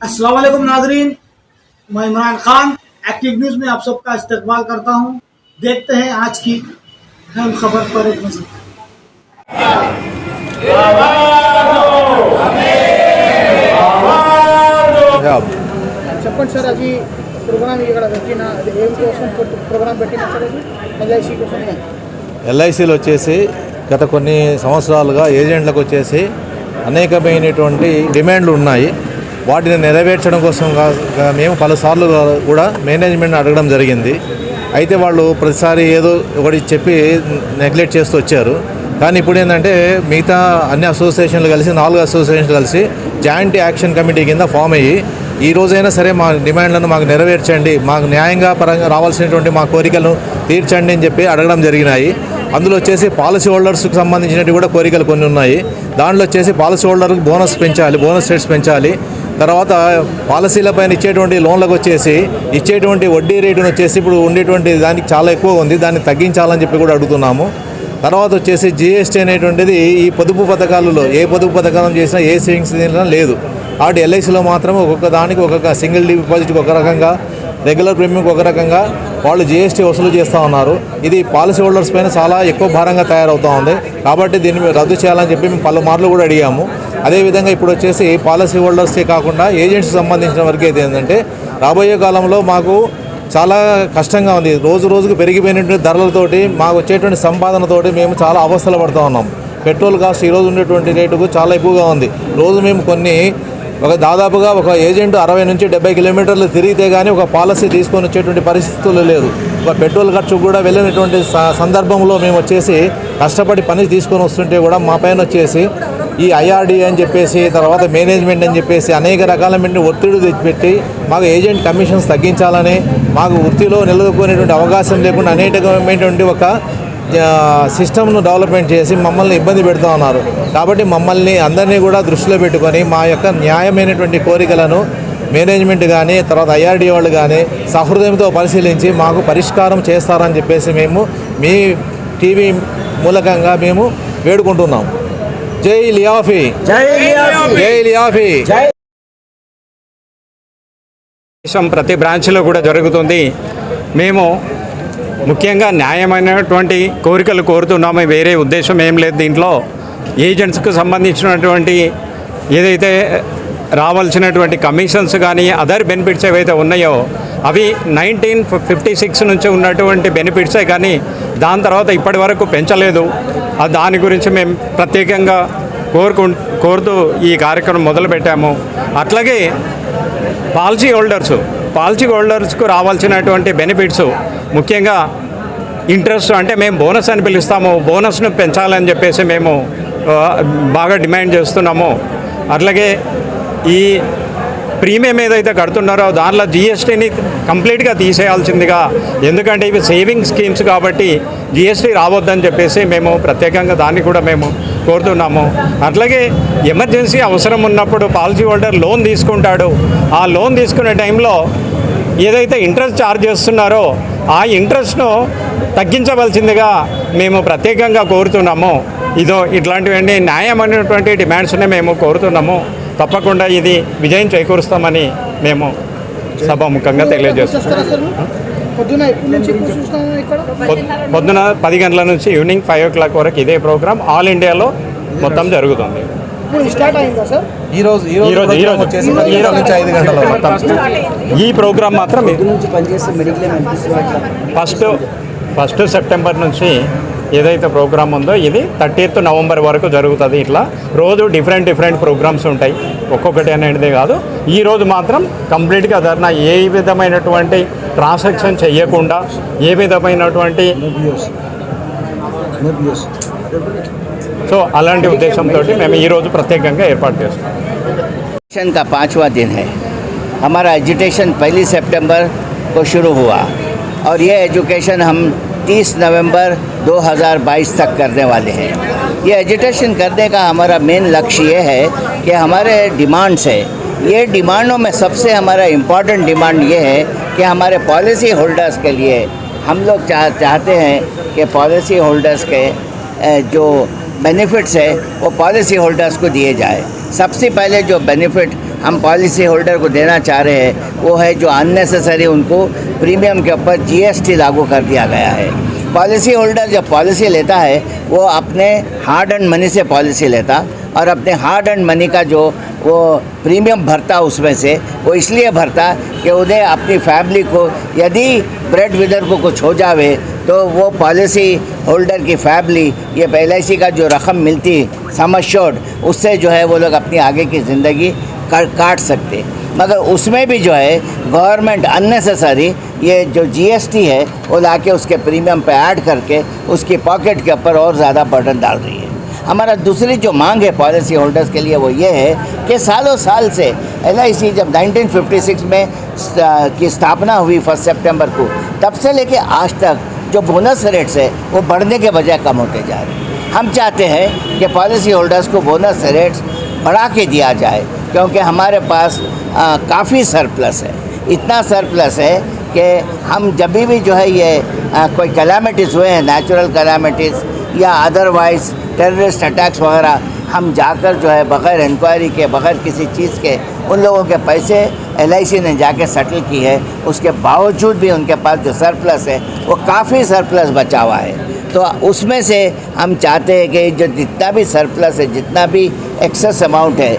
अस्सलाम वालेकुम नाजरीन, मैं इमरान खान एक्टिव न्यूज़ में आप सबका इस्तकबाल करता हूं। देखते हैं आज की अहम खबर पर एक नजर। చెప్పండి సార్ అది ప్రోగ్రామ్ ఇక్కడ పెట్టిన ఏం కోసం ప్రోగ్రామ్ పెట్టినా సార్ అది ఎల్ఐసి కోసం ఎల్ఐసీలు వచ్చేసి గత కొన్ని సంవత్సరాలుగా ఏజెంట్లకు వచ్చేసి అనేకమైనటువంటి డిమాండ్లు ఉన్నాయి. వాటిని నెరవేర్చడం కోసం మేము పలుసార్లు కూడా మేనేజ్మెంట్ని అడగడం జరిగింది. అయితే వాళ్ళు ప్రతిసారి ఏదో ఒకటి చెప్పి నెగ్లెక్ట్ చేస్తూ వచ్చారు. కానీ ఇప్పుడు ఏంటంటే మిగతా అన్ని అసోసియేషన్లు కలిసి 4 అసోసియేషన్లు కలిసి జాయింట్ యాక్షన్ కమిటీ కింద ఫామ్ అయ్యి ఈ రోజైనా సరే మా డిమాండ్లను మాకు నెరవేర్చండి, మాకు న్యాయంగా పరంగా రావాల్సినటువంటి మా కోరికలను తీర్చండి అని చెప్పి అడగడం జరిగినాయి. అందులో వచ్చేసి పాలసీ హోల్డర్స్కి సంబంధించినవి కూడా కోరికలు కొన్ని ఉన్నాయి. దాంట్లో వచ్చేసి పాలసీ హోల్డర్కి బోనస్ పెంచాలి, బోనస్ రేట్స్ పెంచాలి. తర్వాత పాలసీలపైన ఇచ్చేటువంటి లోన్లకు వచ్చేసి ఇచ్చేటువంటి వడ్డీ రేటును వచ్చేసి ఇప్పుడు ఉండేటువంటి దానికి చాలా ఎక్కువ ఉంది, దాన్ని తగ్గించాలని చెప్పి కూడా అడుగుతున్నాము. తర్వాత వచ్చేసి జిఎస్టీ అనేటువంటిది ఈ పొదుపు పథకాలలో ఏ పొదుపు పథకాలను చేసినా ఏ సేవింగ్స్ దీనిలో లేదు. కాబట్టి ఎల్ఐసిలో మాత్రం ఒక్కొక్క దానికి ఒక్కొక్క సింగిల్ డిపాజిట్కి ఒక రకంగా, రెగ్యులర్ ప్రీమియంకి ఒక రకంగా వాళ్ళు జిఎస్టీ వసూలు చేస్తూ ఉన్నారు. ఇది పాలసీ హోల్డర్స్ పైన చాలా ఎక్కువ భారంగా తయారవుతూ ఉంది. కాబట్టి దీన్ని రద్దు చేయాలని చెప్పి మేము పలుమార్లు కూడా అడిగాము. అదేవిధంగా ఇప్పుడు వచ్చేసి పాలసీ హోల్డర్స్కే కాకుండా ఏజెంట్స్కి సంబంధించిన వరకు అయితే ఏంటంటే రాబోయే కాలంలో మాకు చాలా కష్టంగా ఉంది. రోజు రోజుకు పెరిగిపోయినటువంటి ధరలతోటి మాకు వచ్చేటువంటి సంపాదనతోటి మేము చాలా అవస్థలు పడుతూ ఉన్నాం. పెట్రోల్ కాస్ట్ ఈరోజు ఉండేటువంటి రేటుకు చాలా ఎక్కువగా ఉంది. రోజు మేము దాదాపుగా ఒక ఏజెంట్ 60 నుంచి 70 కిలోమీటర్లు తిరిగితే కానీ ఒక పాలసీ తీసుకొని వచ్చేటువంటి పరిస్థితులు లేదు. ఒక పెట్రోల్ ఖర్చు కూడా వెళ్ళినటువంటి సందర్భంలో మేము వచ్చేసి కష్టపడి పని తీసుకొని వస్తుంటే కూడా మా పైన వచ్చేసి ఈ ఐఆర్డీ అని చెప్పేసి, తర్వాత మేనేజ్మెంట్ అని చెప్పేసి అనేక రకాలమైన ఒత్తిడి తెచ్చిపెట్టి మాకు ఏజెంట్ కమిషన్స్ తగ్గించాలని, మాకు వృత్తిలో నిలదొక్కునేటువంటి అవకాశం లేకుండా అనేకమైనటువంటి ఒక సిస్టమ్ను డెవలప్మెంట్ చేసి మమ్మల్ని ఇబ్బంది పెడుతూ ఉన్నారు. కాబట్టి మమ్మల్ని అందరినీ కూడా దృష్టిలో పెట్టుకొని మా యొక్క న్యాయమైనటువంటి కోరికలను మేనేజ్మెంట్ కానీ, తర్వాత ఐఆర్డీ వాళ్ళు కానీ సహృదయంతో పరిశీలించి మాకు పరిష్కారం చేస్తారని చెప్పేసి మేము మీ టీవీ మూలకంగా మేము వేడుకుంటున్నాం. జై లియాఫీ, జై లియాఫీ. ప్రతి బ్రాంచ్లో కూడా జరుగుతుంది. మేము ముఖ్యంగా న్యాయమైనటువంటి కోరికలు కోరుతున్నాము, వేరే ఉద్దేశం ఏం లేదు. దీంట్లో ఏజెంట్స్కు సంబంధించినటువంటి ఏదైతే రావాల్సినటువంటి కమిషన్స్ కానీ అదర్ బెనిఫిట్స్ ఏవైతే ఉన్నాయో అవి 1956 నుంచి ఉన్నటువంటి బెనిఫిట్సే కానీ దాని తర్వాత ఇప్పటి వరకు పెంచలేదు. దాని గురించి మేము ప్రత్యేకంగా కోరుతూ ఈ కార్యక్రమం మొదలుపెట్టాము. అట్లాగే పాలసీ హోల్డర్స్కు రావాల్సినటువంటి బెనిఫిట్స్ ముఖ్యంగా ఇంట్రెస్ట్ అంటే మేము బోనస్ అని పిలుస్తాము, బోనస్ను పెంచాలని చెప్పేసి మేము బాగా డిమాండ్ చేస్తున్నాము. అట్లాగే ఈ ప్రీమియం ఏదైతే కడుతున్నారో దానిలో జిఎస్టీని కంప్లీట్గా తీసేయాల్సిందిగా, ఎందుకంటే ఇవి సేవింగ్ స్కీమ్స్ కాబట్టి జిఎస్టీ రావద్దని చెప్పేసి మేము ప్రత్యేకంగా దాన్ని కూడా మేము కోరుతున్నాము. అట్లాగే ఎమర్జెన్సీ అవసరం ఉన్నప్పుడు పాలసీ హోల్డర్ లోన్ తీసుకుంటాడు. ఆ లోన్ తీసుకునే టైంలో ఏదైతే ఇంట్రెస్ట్ ఛార్జ్ చేస్తున్నారో ఆ ఇంట్రెస్ట్ను తగ్గించవలసిందిగా మేము ప్రత్యేకంగా కోరుతున్నాము. ఇట్లాంటివన్నీ న్యాయమైనటువంటి డిమాండ్స్నే మేము కోరుతున్నాము. తప్పకుండా ఇది విజయం చేకూరుస్తామని మేము సభాముఖంగా తెలియజేస్తున్నాం. పొద్దున 10 గంటల నుంచి ఈవినింగ్ 5 o'clock వరకు ఇదే ప్రోగ్రాం ఆల్ ఇండియాలో మొత్తం జరుగుతుంది. ఈ ప్రోగ్రాం మాత్రం ఫస్ట్ సెప్టెంబర్ నుంచి ఏదైతే ప్రోగ్రామ్ ఉందో ఇది 30th నవంబర్ వరకు జరుగుతుంది. ఇట్లా రోజు డిఫరెంట్ ప్రోగ్రామ్స్ ఉంటాయి, ఒక్కొక్కటి అనేది కాదు. ఈరోజు మాత్రం కంప్లీట్గా ధర్నా, ఏ విధమైనటువంటి ట్రాన్సాక్షన్ చేయకుండా, ఏ విధమైనటువంటి సో అలాంటి ఉద్దేశంతో మేము ఈరోజు ప్రత్యేకంగా ఏర్పాటు చేస్తాం. एजुकेशन का 5वां दिन है. हमारा एजुटेशन 1 सितंबर को शुरू हुआ और ये एजुकेशन हम 30 नवंबर 2022 तक करने वाले हैं. ये एजुटेशन करने का हमारा मेन लक्ष्य ये है कि हमारे डिमांड्स है, ये डिमांडों में सबसे हमारा इम्पॉर्टेंट डिमांड ये है कि हमारे पॉलिसी होल्डर्स के लिए हम लोग चाहते हैं कि पॉलिसी होल्डर्स के जो बेनिफिट्स है वो पॉलिसी होल्डर्स को दिए जाए. सबसे पहले जो बेनिफिट हम पॉलिसी होल्डर को देना चाह रहे हैं वो है जो अननेसेसरी उनको प्रीमियम के ऊपर जीएसटी लागू कर दिया गया है। पॉलिसी होल्डर जब पॉलिसी लेता है वो अपने हार्ड एंड मनी से पॉलिसी लेता और अपने हार्ड एंड मनी का जो वो प्रीमियम भरता उसमें से वो इसलिए भरता कि उन्हें अपनी फैमिली को यदि ब्रेड विनर को कुछ हो जावे तो वो पॉलिसी होल्डर की फैमिली ये LIC का जो रकम मिलती सम एश्योर्ड उससे जो है वो लोग अपनी आगे की ज़िंदगी काट सकते। मगर उसमें भी जो है गवर्नमेंट अननेसेसरी ये जो GST है वो लाके उसके प्रीमियम पे ऐड करके उसकी पॉकेट के ऊपर और ज़्यादा बर्डन डाल रही है। हमारा दूसरी जो मांग है पॉलिसी होल्डर्स के लिए वो ये है कि सालों साल से LIC जब 1956 में की स्थापना हुई 1 सितंबर को तब से लेके आज तक जो बोनस रेट्स है वो बढ़ने के बजाय कम होते जा रहे हैं। हम चाहते हैं कि पॉलिसी होल्डर्स को बोनस रेट्स बढ़ा के दिया जाए क्योंकि हमारे पास काफ़ी सरप्लस है। इतना सरप्लस है कि हम जब भी जो है ये कोई कैलामिटीज़ हुए हैं नेचुरल कैलामिटीज़ या अदरवाइज़ टेररिस्ट अटैक्स वगैरह हम जाकर जो है बग़ैर इंक्वायरी के बग़ैर किसी चीज़ के उन लोगों के पैसे LIC ने जाके सेटल की है। उसके बावजूद भी उनके पास जो सरप्लस है वो काफ़ी सरप्लस बचा हुआ है। तो उसमें से हम चाहते हैं कि जो जितना भी सरप्लस है जितना भी एक्सेस अमाउंट है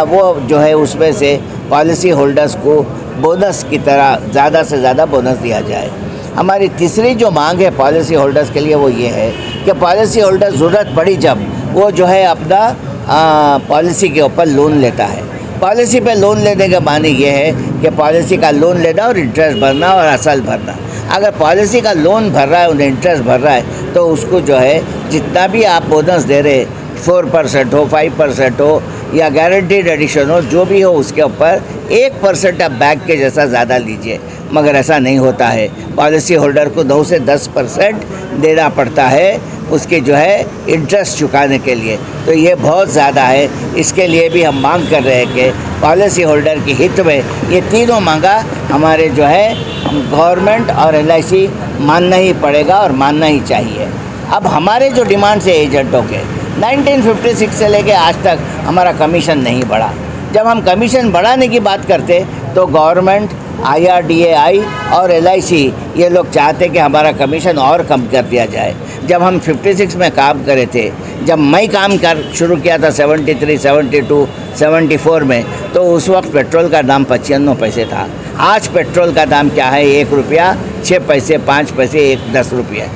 वो जो है उसमें से पॉलिसी होल्डर्स को बोनस की तरह ज़्यादा से ज़्यादा बोनस दिया जाए। हमारी तीसरी जो मांग है पॉलिसी होल्डर्स के लिए वो ये है कि पॉलिसी होल्डर ज़रूरत पड़ी जब वो जो है अपना पॉलिसी के ऊपर लोन लेता है। पॉलिसी पे लोन लेने का माने ये है कि पॉलिसी का लोन लेना और इंटरेस्ट भरना और असल भरना। अगर पॉलिसी का लोन भर रहा है उन्हें इंटरेस्ट भर रहा है तो उसको जो है जितना भी आप बोनस दे रहे 4% हो 5% हो या गारंटीड एडिशन हो जो भी हो उसके ऊपर 1% आप बैंक के जैसा ज़्यादा लीजिए। मगर ऐसा नहीं होता है। पॉलिसी होल्डर को 9 से 10% देना पड़ता है उसके जो है इंटरेस्ट चुकाने के लिए। तो ये बहुत ज़्यादा है। इसके लिए भी हम मांग कर रहे हैं कि पॉलिसी होल्डर के हित में ये तीनों मांगा हमारे जो है गवर्नमेंट और LIC मानना ही पड़ेगा और मानना ही चाहिए। अब हमारे जो डिमांड्स है एजेंटों के 1956 से लेके आज तक हमारा कमीशन नहीं बढ़ा। जब हम कमीशन बढ़ाने की बात करते तो गवर्नमेंट IRDAI और LIC ये लोग चाहते कि हमारा कमीशन और कम कर दिया जाए। जब हम 56 में काम करे थे जब मैं काम कर शुरू किया था 73, 72, 74 में तो उस वक्त पेट्रोल का दाम 95 पैसे था। आज पेट्रोल का दाम क्या है 1 रुपया 6 पैसे 5 पैसे 10 रुपये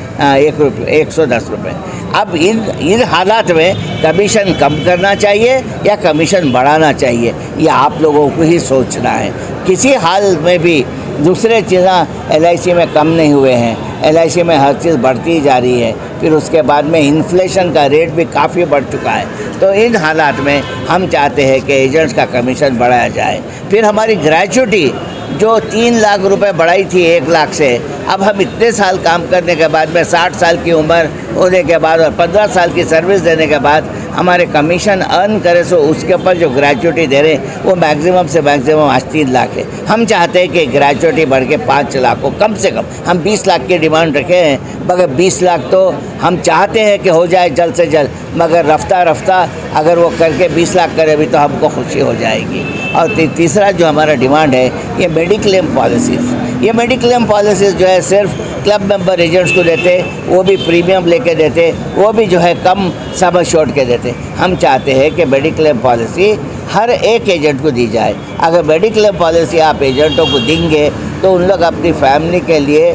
110 रुपये। अब इन हालात में कमीशन कम करना चाहिए या कमीशन बढ़ाना चाहिए ये आप लोगों को ही सोचना है। किसी हाल में भी दूसरे चीज़ें LIC में कम नहीं हुए हैं। LIC में हर चीज़ बढ़ती ही जा रही है। फिर उसके बाद में इन्फ्लेशन का रेट भी काफ़ी बढ़ चुका है। तो इन हालात में हम चाहते हैं कि एजेंट्स का कमीशन बढ़ाया जाए। फिर हमारी ग्रेच्युटी जो 3 लाख रुपए बढ़ाई थी 1 लाख से, अब हम इतने साल काम करने के बाद में 60 साल की उम्र होने के बाद और 15 साल की सर्विस देने के बाद हमारे कमीशन अर्न करे सो उसके ऊपर जो ग्रेच्युटी दे रहे हैं वो मैक्सिमम से मैक्सिमम आज 3 लाख है। हम चाहते हैं कि ग्रेच्युटी बढ़ के 5 लाख हो कम से कम। हम 20 लाख की डिमांड रखे हैं मगर 20 लाख तो हम चाहते हैं कि हो जाए जल्द से जल्द, मगर रफ्ता अगर वो करके 20 लाख करे भी तो हमको खुशी हो जाएगी। और तीसरा जो हमारा डिमांड है ये मेडिक्लेम पॉलिसीज़। ये मेडिक्लेम पॉलिसीज़ जो है सिर्फ क्लब मेंबर एजेंट्स को देते वो भी प्रीमियम लेके देते वो भी जो है कम सम एश्योर्ड के देते। हम चाहते हैं कि मेडिक्लेम पॉलिसी हर एक एजेंट को दी जाए। अगर मेडिक्लेम पॉलिसी आप एजेंटों को देंगे तो उन लोग अपनी फैमिली के लिए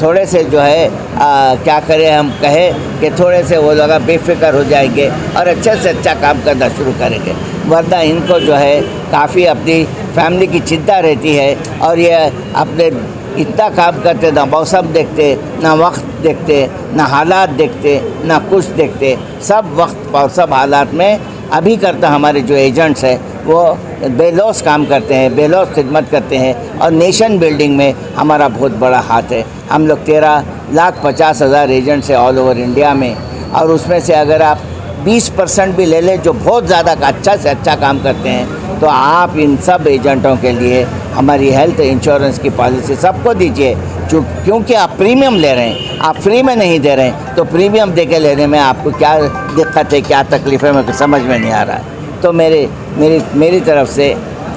थोड़े से जो है क्या करें हम कहें कि थोड़े से वो लोग बेफिक्र हो जाएंगे और अच्छे से अच्छा काम करना शुरू करेंगे। वरना इनको जो है काफ़ी अपनी फैमिली की चिंता रहती है और ये अपने इतना काम करते ना मौसम देखते ना वक्त देखते ना हालात देखते ना कुछ देखते। सब वक्त और सब हालात में अभी करता हमारे जो एजेंट्स हैं वो बेलौस काम करते हैं, बेलौस खिदमत करते हैं और नेशन बिल्डिंग में हमारा बहुत बड़ा हाथ है। हम लोग 13,50,000 एजेंट्स हैं ऑल ओवर इंडिया में और उसमें से अगर आप 20% भी ले लें जो बहुत ज़्यादा अच्छा से अच्छा काम करते हैं तो आप इन सब एजेंटों के लिए हमारी हेल्थ इंश्योरेंस की पॉलिसी सबको दीजिए। क्योंकि आप प्रीमियम ले रहे हैं, आप फ्री में नहीं दे रहे हैं तो प्रीमियम दे के लेने में आपको क्या दिक्कत है क्या तकलीफ़ है मेरे को समझ में नहीं आ रहा है। तो मेरी तरफ से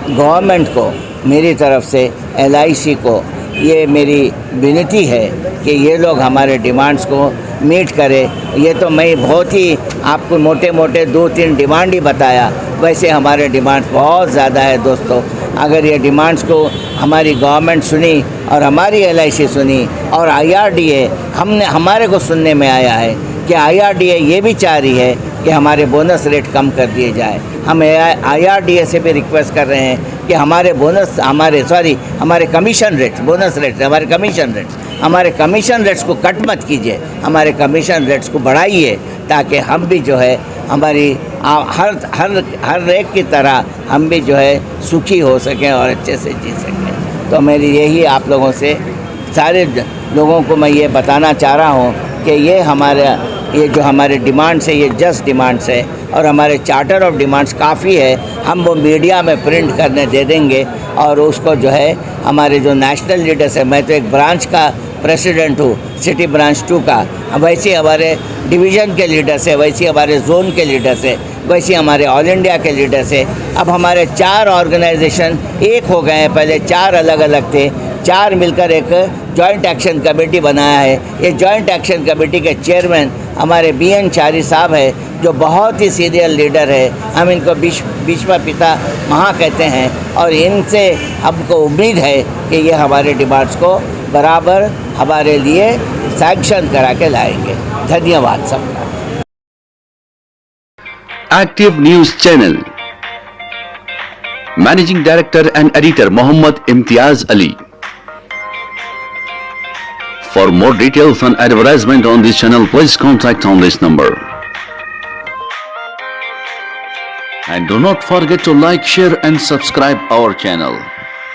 गवर्नमेंट को, मेरी तरफ से LIC को ये मेरी विनती है कि ये लोग हमारे डिमांड्स को मीट करें। ये तो मैं बहुत ही आपको मोटे मोटे 2-3 डिमांड ही बताया, वैसे हमारे डिमांड्स बहुत ज़्यादा है दोस्तों। अगर ये डिमांड्स को हमारी गवर्नमेंट सुनी और हमारी LIC सुनी और IRDA हमारे को सुनने में आया है कि IRDA ये भी चाह रही है कि हमारे बोनस रेट कम कर दिए जाए। हम IRDA से भी रिक्वेस्ट कर रहे हैं कि हमारे कमीशन रेट, बोनस रेट, हमारे कमीशन रेट्स को कट मत कीजिए, हमारे कमीशन रेट्स को बढ़ाइए, ताकि हम भी जो है हमारी हर एक की तरह हम भी जो है सुखी हो सकें और अच्छे से जी सकें। तो मेरी यही आप लोगों से, सारे लोगों को मैं ये बताना चाह रहा हूँ कि ये जो हमारे डिमांड्स है ये जस्ट डिमांड्स है, और हमारे चार्टर ऑफ डिमांड्स काफ़ी है। हम वो मीडिया में प्रिंट करने दे देंगे और उसको जो है हमारे जो नेशनल लीडर्स है, मैं तो एक ब्रांच का प्रेसिडेंट हूँ, सिटी ब्रांच 2 का, वैसे हमारे डिवीज़न के लीडर्स है, वैसे हमारे जोन के लीडर्स है, वैसे हमारे ऑल इंडिया के लीडर्स है। अब हमारे 4 ऑर्गेनाइजेशन एक हो गए हैं, पहले 4 अलग अलग थे, 4 मिलकर एक जॉइंट एक्शन कमेटी बनाया है। ये जॉइंट एक्शन कमेटी के चेयरमैन हमारे BN चारी साहब है, जो बहुत ही सीनियर लीडर है। हम इनको भीष्म पिता महा कहते हैं, और इनसे हमको उम्मीद है कि ये हमारे डिमांड्स को बराबर हमारे लिए सैंक्शन करा के लाएंगे। धन्यवाद सबका। Active News Channel. Managing Director and Editor Mohammad Imtiaz Ali. For more details and advertisement on this channel, please contact on this number. And do not forget to like, share and subscribe our channel.